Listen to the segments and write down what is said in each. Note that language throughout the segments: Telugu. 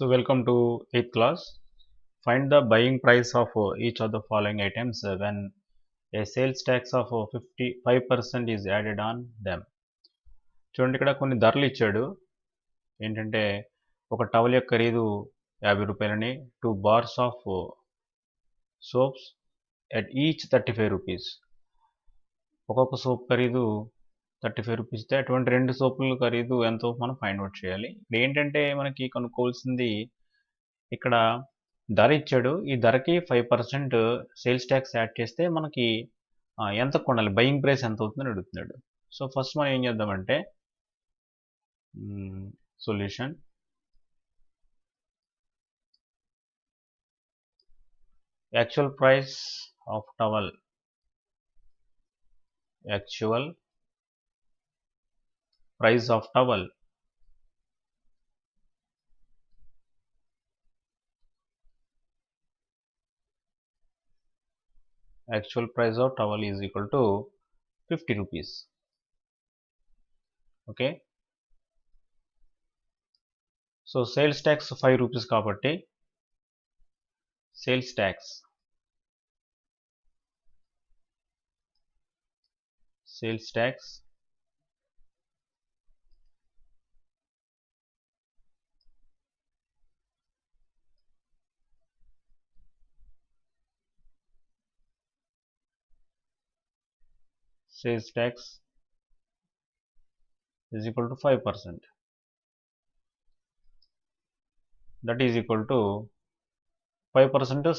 So welcome to 8th class. Find the buying price of each of the following items when a sales tax of 55% is added on them. చూడండి, ఇక్కడ కొన్ని ధరలు ఇచ్చాడు. ఏంటంటే ఒక టవల్ యొక్క ఖరీదు 50 రూపాయలని, 2 bars of swords at each 35 rupees. ఒక్కొక్క సోప్ ఖరీదు 35 రూపీస్. అటువంటి రెండు సోపుల ఖరీదు ఎంతో మనం ఫైండ్ అవుట్ చేయాలి. ఇక్కడ ఏంటంటే మనకి కనుక్కోవాల్సింది, ఇక్కడ ధర ఇచ్చాడు. ఈ ధరకి 5% సేల్స్ ట్యాక్స్ యాడ్ చేస్తే మనకి ఎంత కొనాలి, బయింగ్ ప్రైస్ ఎంత అవుతుందని అడుగుతున్నాడు. సో ఫస్ట్ మనం ఏం చేద్దామంటే solution actual price of towel, actual price of towel actual price of towel is equal to 50 rupees. Okay, so sales tax 5 rupees కాబట్టి sales tax is equal to 5%. That is equal to 5%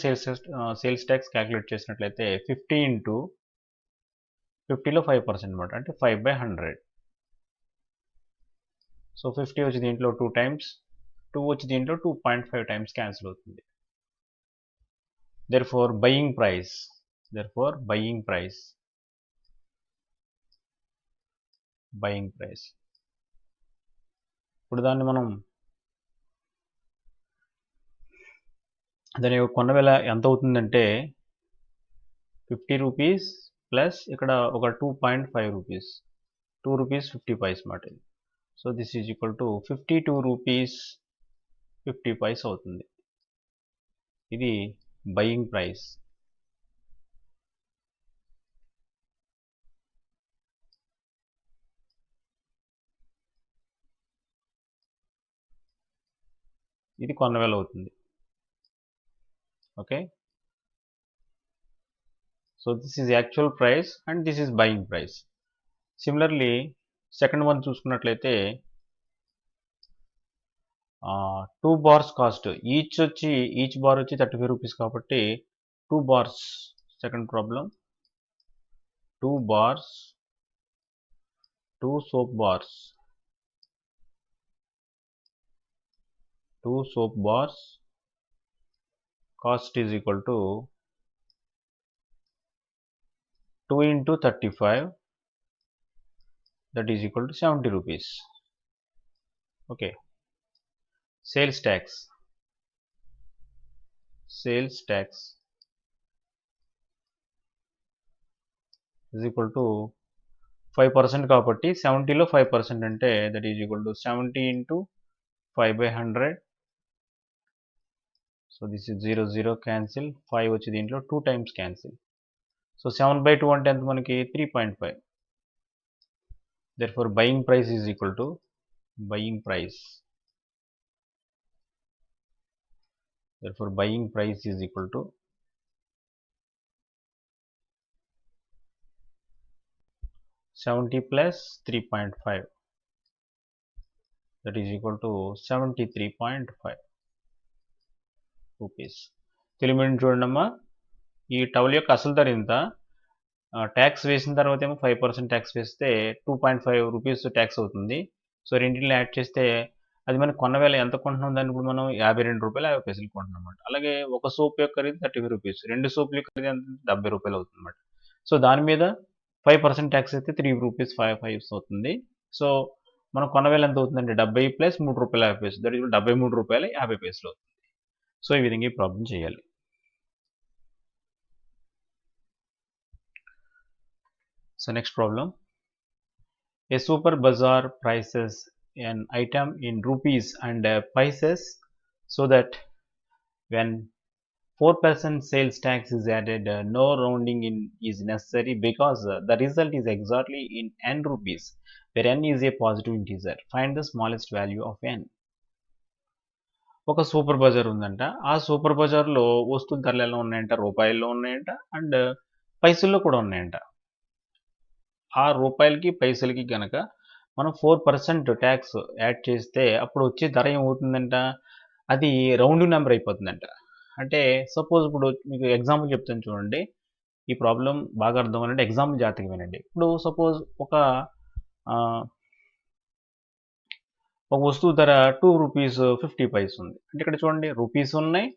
sales tax calculate చేసినట్లయితే 50 ఇంటూ 50లో 5% అనమాట, అంటే 5/100. సో 50 వచ్చి దీంట్లో 2 టైమ్స్, 2 వచ్చి దీంట్లో 2.5 టైమ్స్ క్యాన్సిల్ అవుతుంది. therefore buying price ఇప్పుడు దాన్ని మనం దాని కొన్న వెల ఎంత అవుతుందంటే 50 రూపీస్ ప్లస్ ఇక్కడ ఒక 2.5 రూపీస్, 2 రూపీస్ 50 పైస్ మాట. So this is equal to 52 rupees 50 paise అవుతుంది. ఇది బయింగ్ ప్రైస్. ఇది కొన్న వెల అవుతుంది. Okay, so this is actual price and this is buying price. Similarly second one చూసుకున్నట్లయితే 2 బార్స్ కాస్ట్, ఈచ్ బార్ వచ్చి 35 రూపీస్ కాబట్టి 2 bars. Second problem 2 bars, 2 soap bars, 2 soap bars cost is equal to 2 into 35, that is equal to 70 rupees. Okay, sales tax is equal to 5% కాబట్టి 70లో 5% అంటే that is equal to 70 into 5/100. So this is 0 0 cancel, 5 వచ్చి దీంట్లో 2 టైమ్స్ క్యాన్సిల్. సో 7/2 అంటే ఎంత మనకి 3.5. therefore buying price is equal to 70 plus 3.5, that is equal to 73.5 rupees. తెలియని చూడండి అమ్మా, ఈ టవల్ యొక్క అసలు ధర ఇంత, ట్యాక్స్ వేసిన తర్వాత ఏమో 5% ట్యాక్స్ వేస్తే 2.5 రూపీస్ ట్యాక్స్ అవుతుంది. సో రెండింటిని యాడ్ చేస్తే అది మనకి కొన్న వేల ఎంత కొంటున్నాం, దాన్ని ఇప్పుడు మనం 52 రూపాయలు 50 పైసలు కొంటున్నాం అనమాట. అలాగే ఒక సోప్ యొక్క ఖరీదు 35 రూపీస్, 2 సోపుల యొక్క ఖరీదు ఎంత 70 రూపాయలు అవుతుంది అనమాట. సో దాని మీద 5% ట్యాక్స్ అయితే 3 రూపీస్ 5 పైస్ అవుతుంది. సో మనం కొన్న వేల ఎంత అవుతుందంటే 70 ప్లస్ 3 రూపాయలు 50 పైసలు, దట్ ఈస్ 73 రూపాయలు 50 పైసలు అవుతుంది. సో ఈ విధంగా ఈ ప్రాబ్లం చేయాలి. So next problem, a super bazaar prices an item in rupees and prices So that when 4% sales tax is added, no rounding in is necessary because the result is exactly in n rupees, where n is a positive integer. Find the smallest value of n. ఒక సూపర్ బజార్ ఉందంట. ఆ సూపర్ బజార్‌లో వస్తువుల ధరలు ఎలా ఉన్నాయంట? రూపాయల్లో ఉన్నాయంట. అండ్ పైసల్లో కూడా ఉన్నాయంట. ఆ రూపాయలకి, పైసలకి గనక మనం 4% ట్యాక్స్ యాడ్ చేస్తే అప్పుడు వచ్చే ధర ఏమవుతుందంట? అది రౌండ్ నంబర్ అయిపోతుందంట. అంటే సపోజ్ ఇప్పుడు మీకు ఎగ్జాంపుల్ చెప్తాను చూడండి. ఈ ప్రాబ్లమ్ బాగా అర్థం అవ్వాలంటే ఎగ్జాంపుల్ జాగ్రత్తగా వినండి. ఇప్పుడు సపోజ్ ఆహ్, ఒక వస్తువు ధర ₹2.50 ఉంది. అంటే ఇక్కడ చూడండి రూపీస్ ఉన్నాయి,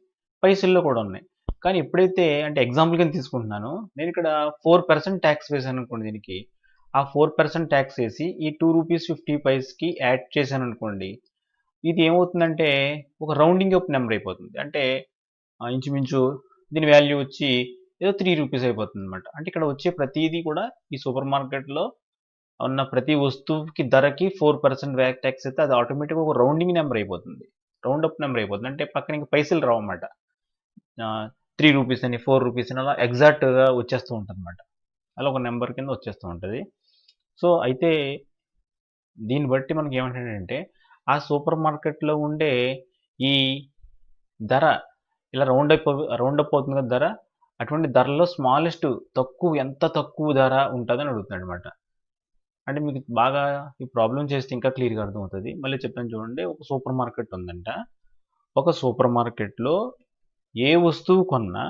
పైసల్లో కూడా ఉన్నాయి. కానీ ఎప్పుడైతే అంటే ఎగ్జాంపుల్ కింద తీసుకుంటున్నాను. నేను ఇక్కడ 4% ట్యాక్స్ వేశాననుకోండి దీనికి. ఆ 4% ట్యాక్స్ ఏసి ఈ ₹2.50కి యాడ్ చేశాననుకోండి. ఇది ఏమవుతుందంటే ఒక రౌండింగ్ అప్ నంబర్ అయిపోతుంది. అంటే ఇంచుమించు దీని వాల్యూ వచ్చి ఏదో ₹3 అయిపోతుందన్నమాట. అంటే ఇక్కడ వచ్చే ప్రతీది కూడా ఈ సూపర్ మార్కెట్‌లో ఉన్న ప్రతి వస్తువుకి ధరకి 4% వ్యాట్ ట్యాక్స్ అయితే అది ఆటోమేటిక్‌గా ఒక రౌండింగ్ నంబర్ అయిపోతుంది. రౌండ్ అప్ నంబర్ అయిపోతుంది. అంటే పక్కన ఇంక పైసలు రావన్నమాట. ₹3 అని, ₹4 అని అలా ఎగ్జాక్ట్‌గా వచ్చేస్తూ ఉంటదన్నమాట. అలా ఒక నంబర్ కింద వచ్చేస్తూ ఉంటది. సో, అయితే దీన్ని బట్టి మనకేమంటాడంటే ఆ సూపర్ మార్కెట్‌లో ఉండే ఈ ధర ఇలా రౌండ్ అప్ అవుతుంది కదా ధర. అటువంటి ధరలో స్మాలెస్ట్ ఎంత తక్కువ ధర ఉంటదని అడుగుతున్నాడన్నమాట. అంటే మీకు బాగా ఈ ప్రాబ్లమ్ చేస్తే ఇంకా క్లియర్‌గా అర్థమవుతది. మళ్ళీ చెప్తాను చూడండి. ఒక సూపర్ మార్కెట్ ఉందంట. ఒక సూపర్ మార్కెట్‌లో ఏ వస్తువు కొన్నా,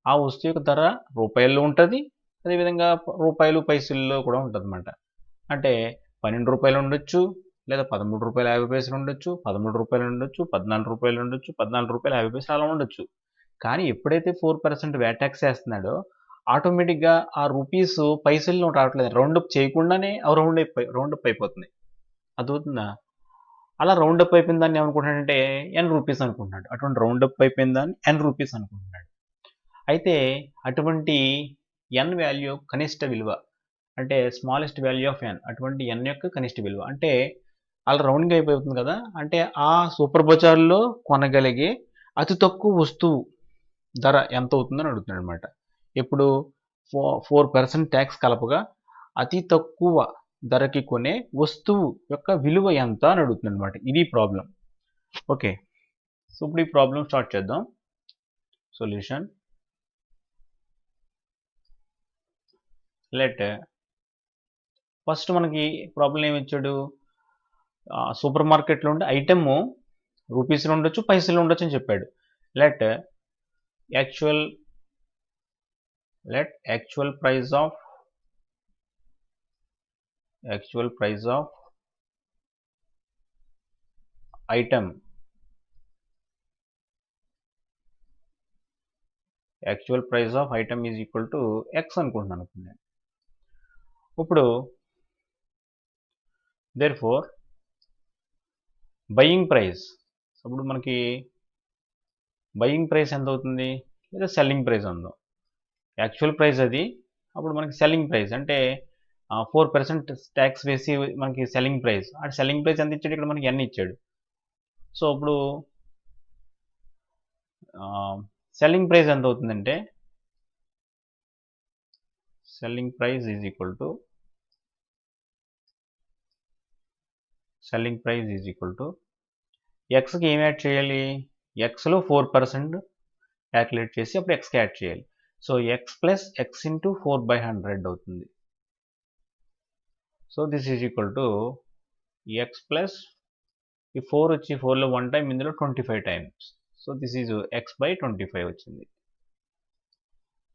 ఆ వస్తువు యొక్క ధర రూపాయల్లో ఉంటది. అదేవిధంగా రూపాయలు, పైసల్లో కూడా ఉంటదన్నమాట. అంటే ₹12 ఉండొచ్చు, లేదా ₹13.50 ఉండొచ్చు, ₹13 ఉండొచ్చు, ₹14 ఉండొచ్చు, ₹14.50 అలా ఉండొచ్చు. కానీ ఎప్పుడైతే 4% వ్యాట్ టాక్స్ ఏస్తున్నాడో ఆటోమేటిక్‌గా ఆ రూపీస్ పైసల్లో రావట్లేదు. రౌండ్ అప్ చేయకుండానే అవి రౌండ్ అప్ అయిపోతున్నాయి. అర్థమవుతుందా? అలా రౌండ్ అప్ అయిపోయిన దాన్ని ఏమనుకుంటున్నాడంటే ఎన్ రూపీస్ అనుకుంటున్నాడు. అటువంటి రౌండ్ అప్ అయిపోయిన దాన్ని ఎన్ రూపీస్ అనుకుంటున్నాడు. అయితే అటువంటి ఎన్ వాల్యూ కనిష్ట విలువ అంటే స్మాలెస్ట్ వాల్యూ ఆఫ్ ఎన్ అటువంటి ఎన్ యొక్క కనిష్ట విలువ. అంటే అలా రౌండింగ్ అయిపోతుంది కదా! అంటే ఆ సూపర్ బజార్‌లో కొనగలిగే అతి తక్కువ వస్తువు ధర ఎంతవుతుందని అడుగుతున్నాడనమాట. ఇప్పుడు 4% ట్యాక్స్ కలపగా అతి తక్కువ ధరకి కొనే వస్తువు యొక్క విలువ ఎంత అని అడుగుతుందనమాట. ఇది ప్రాబ్లమ్. ఓకే. సో, ఇప్పుడు ఈ ప్రాబ్లమ్ స్టార్ట్ చేద్దాం. సొల్యూషన్. లెట్ ఫస్ట్ మనకి ప్రాబ్లమ్ ఏమిచ్చాడు? సూపర్ మార్కెట్‌లో ఉండే ఐటెము రూపీస్‌లో ఉండొచ్చు, పైసల్లో ఉండొచ్చు అని చెప్పాడు. Let actual price of item is equal to X అనుకుంటున్నాను ఇప్పుడు నేను. ఇప్పుడు దేర్‌ఫోర్ బయింగ్ ప్రైస్ అప్పుడు మనకి బయింగ్ ప్రైస్ ఎంత అవుతుంది? లేదా సెల్లింగ్ ప్రైస్ అందాం. యాక్చువల్ ప్రైస్ అది. అప్పుడు మనకి సెల్లింగ్ ప్రైస్ అంటే 4% ట్యాక్స్ వేసి మనకి సెల్లింగ్ ప్రైస్. ఆ సెల్లింగ్ ప్రైస్ ఎంత ఇచ్చాడు? ఇక్కడ మనకి ఎన్ ఇచ్చాడు. సో, ఇప్పుడు సెల్లింగ్ ప్రైస్ ఎంత అవుతుందంటే selling price is equal to ఎక్స్‌కి ఏం యాడ్ చేయాలి? ఎక్స్‌లో 4% క్యాలిక్యులేట్ చేసి అప్పుడు ఎక్స్‌కి యాడ్ చేయాలి. So, x plus x into 4/100 అవుతుంది. So, this is equal to x plus ఈ 4 వచ్చి 4లో 1 టైమ్ ఇందులో 25 times. So, this is x/25 వచ్చింది.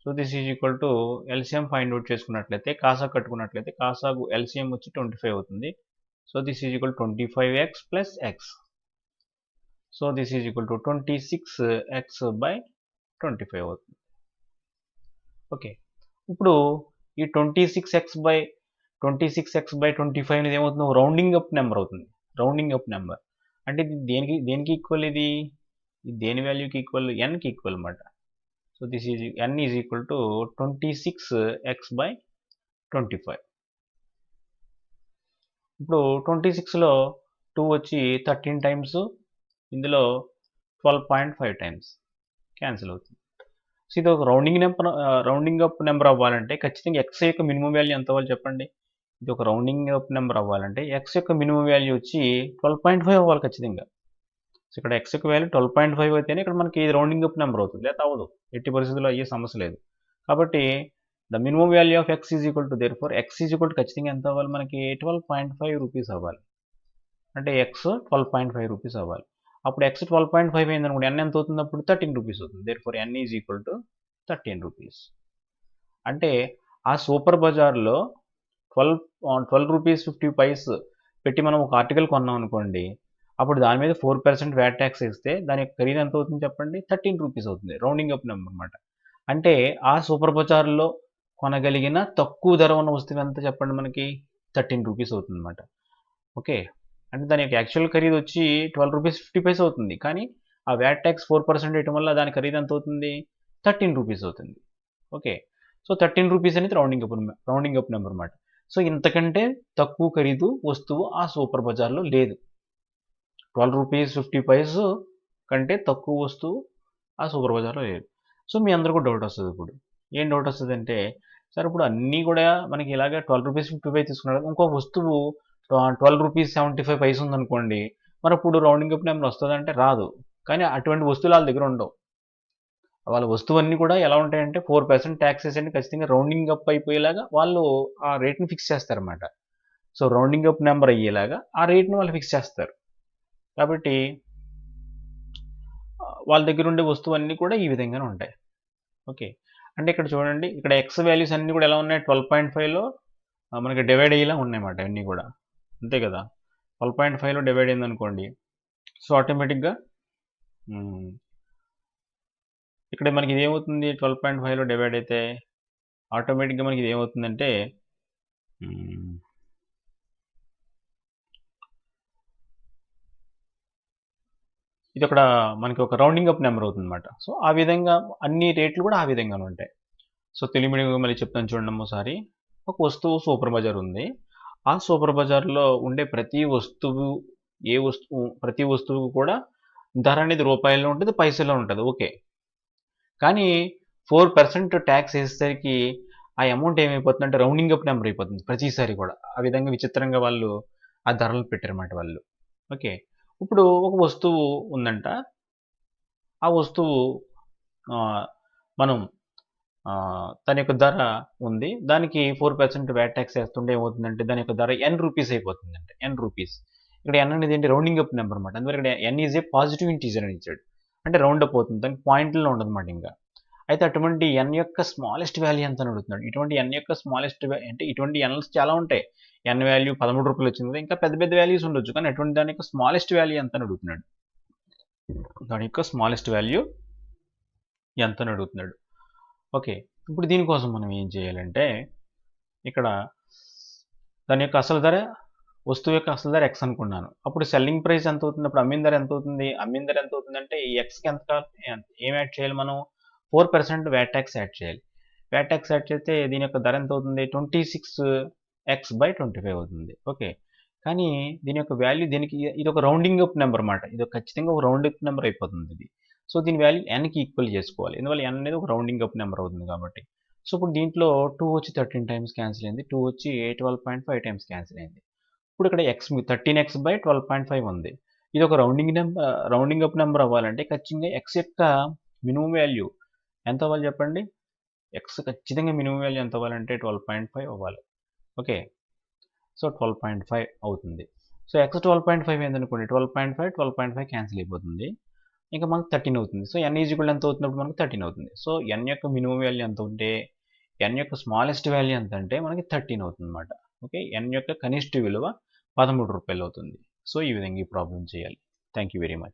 So, this is equal to LCM find out చేసుకున్నట్లయితే కాసాగు కట్టుకున్నట్లయితే కాసాగు ఎల్‌సిఎం వచ్చి 25 అవుతుంది. So, this is equal 25x plus X. So, this is equal to 26x/25 అవుతుంది. ఓకే. ఇప్పుడు ఈ 26x/25 అనేది ఏమవుతుంది? రౌండింగ్ అప్ నెంబర్ అవుతుంది. Rounding up number. అంటే ఇది దేనికి ఈక్వల్ ఇది? ఇది దేని వాల్యూకి ఈక్వల్? ఎన్‌కి ఈక్వల్ అన్నమాట. So, this is n is equal to 26x/25. ఇప్పుడు 26లో 2 వచ్చి 13 టైమ్స్ ఇందులో 12.5 టైమ్స్ క్యాన్సిల్ అవుతుంది. సో ఇది ఒక రౌండింగ్ అప్ నెంబర్ అవ్వాలంటే ఖచ్చితంగా ఎక్స్ యొక్క మినిమం వాల్యూ ఎంత అవ్వాలి చెప్పండి. ఇది ఒక రౌండింగ్ అప్ నెంబర్ అవ్వాలంటే ఎక్స్ యొక్క మినిమం వాల్యూ వచ్చి 12.5 అవ్వాలి ఖచ్చితంగా. సో ఇక్కడ ఎక్స్ యొక్క వాల్యూ 12.5 అయితేనే ఇక్కడ మనకి ఇది రౌండింగ్ అప్ నెంబర్ అవుతుంది, లేదా అవ్వదు, ఎట్టి పరిస్థితుల్లో అయ్యే సమస్య లేదు. కాబట్టి the minimum value of X is equal to therefore X is equal to ఖచ్చితంగా ఎంత అవ్వాలి మనకి 12.5 రూపీస్ అవ్వాలి. అంటే ఎక్స్ 12.5 రూపీస్ అవ్వాలి. అప్పుడు ఎక్స్ 12.5 అయింది అనుకోండి, ఎన్ ఎంత అవుతుంది అప్పుడు 13 రూపీస్ అవుతుంది. Therefore N is equal to 13 rupees. అంటే ఆ సూపర్ బజార్లో 12 రూపీస్ 50 పైస్ పెట్టి మనం ఒక ఆర్టికల్ కొన్నాం అనుకోండి, అప్పుడు దాని మీద 4% వ్యాట్ ట్యాక్స్ వేస్తే దాని యొక్క ఖరీదు ఎంత అవుతుంది చెప్పండి, 13 రూపీస్ అవుతుంది. రౌండింగ్ అప్ నెంబర్ అనమాట. అంటే ఆ సూపర్ బజార్లో కొనగలిగిన తక్కువ ధర ఉన్న వస్తువు ఎంత చెప్పండి మనకి, 13 రూపీస్ అవుతుంది అనమాట. ఓకే, అంటే దాని యొక్క యాక్చువల్ ఖరీదు వచ్చి 12 రూపీస్ 50 పైస్ అవుతుంది, కానీ ఆ వ్యాట్ ట్యాక్స్ 4% వేయటం వల్ల దాని ఖరీదు ఎంత అవుతుంది, 13 రూపీస్ అవుతుంది. ఓకే, సో 13 రూపీస్ అనేది రౌండింగ్ అప్ నెంబర్ అనమాట. సో ఇంతకంటే తక్కువ ఖరీదు వస్తువు ఆ సూపర్ బజార్లో లేదు. 12 రూపీస్ 50 పైస్ కంటే తక్కువ వస్తువు ఆ సూపర్ బజార్లో లేదు. సో మీ అందరికీ డౌట్ వస్తుంది. ఇప్పుడు ఏం డౌట్ వస్తుంది అంటే, సార్ ఇప్పుడు అన్నీ కూడా మనకి ఇలాగే 12 రూపీస్ 50 పైస్ తీసుకున్నాడు, ఇంకో వస్తువు 12 రూపీస్ 75 పైస్ ఉందనుకోండి, మరి అప్పుడు రౌండింగ్ అప్ నెంబర్ వస్తుందంటే రాదు. కానీ అటువంటి వస్తువులు వాళ్ళ దగ్గర ఉండవు. వాళ్ళ వస్తువన్నీ కూడా ఎలా ఉంటాయంటే 4% ట్యాక్స్ వేసేయండి, ఖచ్చితంగా రౌండింగ్ అప్ అయిపోయేలాగా వాళ్ళు ఆ రేట్ని ఫిక్స్ చేస్తారన్నమాట. సో రౌండింగ్ అప్ నెంబర్ అయ్యేలాగా ఆ రేట్ని వాళ్ళు ఫిక్స్ చేస్తారు. కాబట్టి వాళ్ళ దగ్గర ఉండే వస్తువన్నీ కూడా ఈ విధంగానే ఉంటాయి. ఓకే, అంటే ఇక్కడ చూడండి, ఇక్కడ ఎక్స్ వాల్యూస్ అన్నీ కూడా ఎలా ఉన్నాయి, 12.5లో మనకి డివైడ్ అయ్యేలా ఉన్నాయన్నమాట అన్నీ కూడా, అంతే కదా. 12.5లో డివైడ్ అయింది అనుకోండి, సో ఆటోమేటిక్గా ఇక్కడ మనకి ఇది ఏమవుతుంది, 12.5లో డివైడ్ అయితే ఆటోమేటిక్గా మనకి ఇది ఏమవుతుందంటే ఇది అక్కడ మనకి ఒక రౌండింగ్ అప్ నెంబర్ అవుతుంది అనమాట. సో ఆ విధంగా అన్ని రేట్లు కూడా ఆ విధంగానే ఉంటాయి. సో తెలియమిడిగా మళ్ళీ చెప్తాను చూడండి ఒకసారి. ఒక వస్తువు సూపర్ బజార్ ఉంది. ఆ సూపర్ బజార్లో ఉండే ప్రతి వస్తువు కూడా ధర అనేది రూపాయల్లో ఉంటుంది, పైసల్లో ఉంటుంది. ఓకే, కానీ 4% ట్యాక్స్ వేసేసరికి ఆ అమౌంట్ ఏమైపోతుందంటే రౌండింగ్ అప్ నెంబర్ అయిపోతుంది ప్రతిసారి కూడా. ఆ విధంగా విచిత్రంగా వాళ్ళు ఆ ధరలు పెట్టారన్నమాట వాళ్ళు. ఓకే, ఇప్పుడు ఒక వస్తువు ఉందంట, ఆ వస్తువు మనం దాని యొక్క ధర ఉంది, దానికి 4% వ్యాట్ ట్యాక్స్ వేస్తుంటే ఏమవుతుందంటే దాని యొక్క ధర ఎన్ రూపీస్ అయిపోతుందంటే ఎన్ రూపీస్. ఇక్కడ ఎన్ అనేది ఏంటి, రౌండింగ్ అప్ నెంబర్ అనమాట. అందువల్ల ఇక్కడ ఎన్ ఈజ్ ఏ పాజిటివ్ ఇంటీజర్ అని ఇచ్చాడు, అంటే రౌండ్ అప్ అవుతుంది, దానికి పాయింట్లో ఉండదన్నమాట ఇంకా. అయితే అటువంటి ఎన్ యొక్క స్మాలెస్ట్ వాల్యూ ఎంత అని అడుగుతున్నాడు. ఇటువంటి ఎన్ యొక్క స్మాలెస్ట్ అంటే ఇటువంటి ఎన్లు చాలా ఉంటాయి. ఎన్ వాల్యూ 13 రూపాయలు వచ్చింది, ఇంకా పెద్ద పెద్ద వాల్యూస్ ఉండొచ్చు, కానీ అటువంటి దాని యొక్క స్మాలెస్ట్ వాల్యూ ఎంత అని అడుగుతున్నాడు. దాని యొక్క స్మాలెస్ట్ వాల్యూ ఎంత అని అడుగుతున్నాడు. ఓకే, ఇప్పుడు దీనికోసం మనం ఏం చేయాలంటే, ఇక్కడ దాని యొక్క అసలు ధర, వస్తువు యొక్క అసలు ధర ఎక్స్ అనుకున్నాను. అప్పుడు సెల్లింగ్ ప్రైస్ ఎంత అవుతుంది, అప్పుడు అమ్మిన ధర ఎంత అవుతుంది, అమ్మిన ధర ఎంత అవుతుందంటే ఈ ఎక్స్కి ఏం యాడ్ చేయాలి మనం, 4% వ్యాట్ ట్యాక్స్ యాడ్ చేయాలి. వ్యాట్ ట్యాక్స్ యాడ్ చేస్తే దీని యొక్క ధర ఎంత అవుతుంది, 26x/25 అవుతుంది. ఓకే, కానీ దీని యొక్క వాల్యూ, దీనికి ఇది ఒక రౌండింగ్ అప్ నెంబర్ అనమాట. ఇది ఖచ్చితంగా ఒక రౌండ్ అప్ నెంబర్ అయిపోతుంది ఇది. సో దీని వాల్యూ ఎన్కి ఈక్వల్ చేసుకోవాలి, ఎందువల్ల ఎన్ అనేది ఒక రౌండింగ్ అప్ నెంబర్ అవుతుంది కాబట్టి. సో ఇప్పుడు దీంట్లో 2 వచ్చి 13 టైమ్స్ క్యాన్సిల్ అయింది, 2 వచ్చి 12.5 టైమ్స్ క్యాన్సిల్ అయింది. ఇప్పుడు ఇక్కడ ఎక్స్ 13x/12.5 ఉంది. ఇది ఒక రౌండింగ్ అప్ నెంబర్ అవ్వాలంటే ఖచ్చితంగా ఎక్స్ యొక్క మినిమం వాల్యూ ఎంత అవ్వాలి చెప్పండి. ఎక్స్ ఖచ్చితంగా మినిమం వాల్యూ ఎంత అవ్వాలంటే 12.5 అవ్వాలి. ఓకే, సో 12.5 అవుతుంది. సో ఎక్స్ 12.5 ఏందనుకోండి, 12.5 క్యాన్సిల్ అయిపోతుంది, ఇంకా మనకు 13 అవుతుంది. సో ఎన్ ఈజ్ ఈక్వల్ ఎంత అవుతున్నప్పుడు మనకు 13 అవుతుంది. సో ఎన్ యొక్క మినిమం వాల్యూ ఎంత ఉంటే ఎన్ యొక్క స్మాలెస్ట్ వాల్యూ ఎంత అంటే మనకి 13 అవుతుంది అనమాట. ఓకే, ఎన్ యొక్క కనిష్ట విలువ 13 రూపాయలు అవుతుంది. సో ఈ విధంగా ఈ ప్రాబ్లం చేయాలి. Thank you very much.